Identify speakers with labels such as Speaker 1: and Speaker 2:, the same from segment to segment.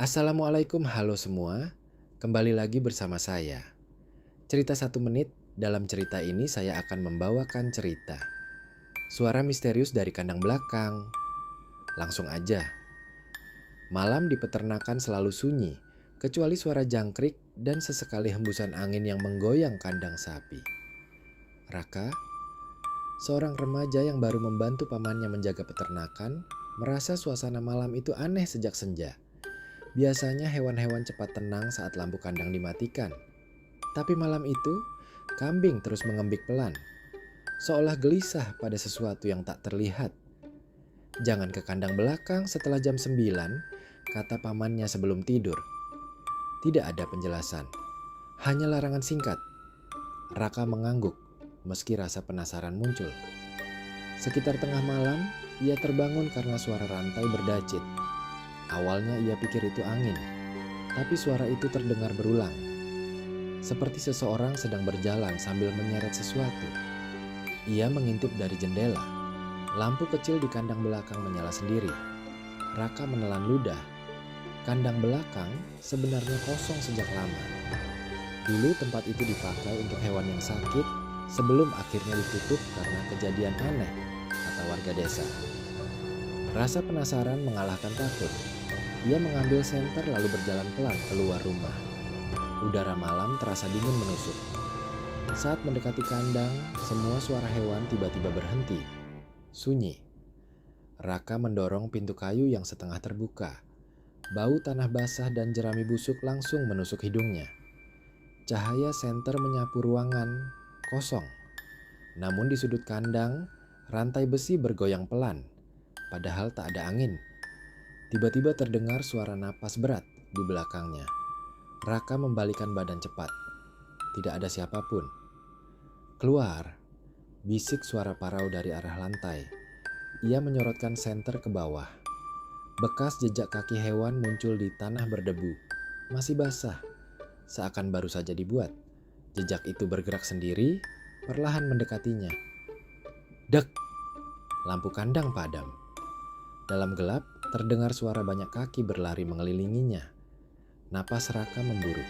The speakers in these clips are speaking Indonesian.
Speaker 1: Assalamualaikum, halo semua. Kembali lagi bersama saya. Cerita 1 menit, dalam cerita ini saya akan membawakan cerita. Suara misterius dari kandang belakang. Langsung aja. Malam di peternakan selalu sunyi, kecuali suara jangkrik dan sesekali hembusan angin yang menggoyang kandang sapi. Raka, seorang remaja yang baru membantu pamannya menjaga peternakan, merasa suasana malam itu aneh sejak senja. Biasanya hewan-hewan cepat tenang saat lampu kandang dimatikan. Tapi malam itu, kambing terus mengembik pelan, seolah gelisah pada sesuatu yang tak terlihat. "Jangan ke kandang belakang setelah jam 9," kata pamannya sebelum tidur. Tidak ada penjelasan, hanya larangan singkat. Raka mengangguk, meski rasa penasaran muncul. Sekitar tengah malam, ia terbangun karena suara rantai berdacit. Awalnya ia pikir itu angin, tapi suara itu terdengar berulang. Seperti seseorang sedang berjalan sambil menyeret sesuatu. Ia mengintip dari jendela. Lampu kecil di kandang belakang menyala sendiri. Raka menelan ludah. Kandang belakang sebenarnya kosong sejak lama. Dulu tempat itu dipakai untuk hewan yang sakit sebelum akhirnya ditutup karena kejadian aneh, kata warga desa. Rasa penasaran mengalahkan takut. Ia mengambil senter lalu berjalan pelan keluar rumah. Udara malam terasa dingin menusuk. Saat mendekati kandang, semua suara hewan tiba-tiba berhenti. Sunyi. Raka mendorong pintu kayu yang setengah terbuka. Bau tanah basah dan jerami busuk langsung menusuk hidungnya. Cahaya senter menyapu ruangan, kosong. Namun di sudut kandang, rantai besi bergoyang pelan, padahal tak ada angin. Tiba-tiba terdengar suara napas berat di belakangnya. Raka membalikan badan cepat. Tidak ada siapapun. "Keluar," bisik suara parau dari arah lantai. Ia menyorotkan senter ke bawah. Bekas jejak kaki hewan muncul di tanah berdebu. Masih basah, seakan baru saja dibuat. Jejak itu bergerak sendiri, perlahan mendekatinya. Dek! Lampu kandang padam. Dalam gelap, terdengar suara banyak kaki berlari mengelilinginya. Napas Raka memburuk.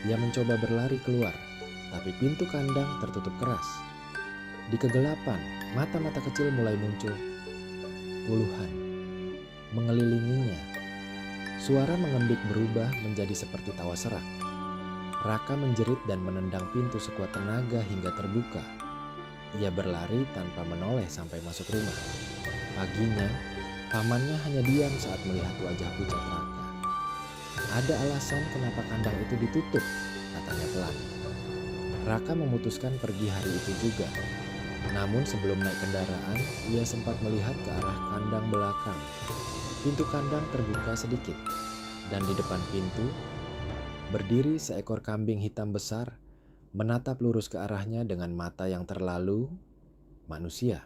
Speaker 1: Ia mencoba berlari keluar, tapi pintu kandang tertutup keras. Di kegelapan, mata-mata kecil mulai muncul. Puluhan. Mengelilinginya. Suara mengembik berubah menjadi seperti tawa serak. Raka menjerit dan menendang pintu sekuat tenaga hingga terbuka. Ia berlari tanpa menoleh sampai masuk rumah. Paginya, pamannya hanya diam saat melihat wajah pucat Raka. "Ada alasan kenapa kandang itu ditutup," katanya pelan. Raka memutuskan pergi hari itu juga. Namun sebelum naik kendaraan, ia sempat melihat ke arah kandang belakang. Pintu kandang terbuka sedikit, dan di depan pintu berdiri seekor kambing hitam besar, menatap lurus ke arahnya dengan mata yang terlalu manusia.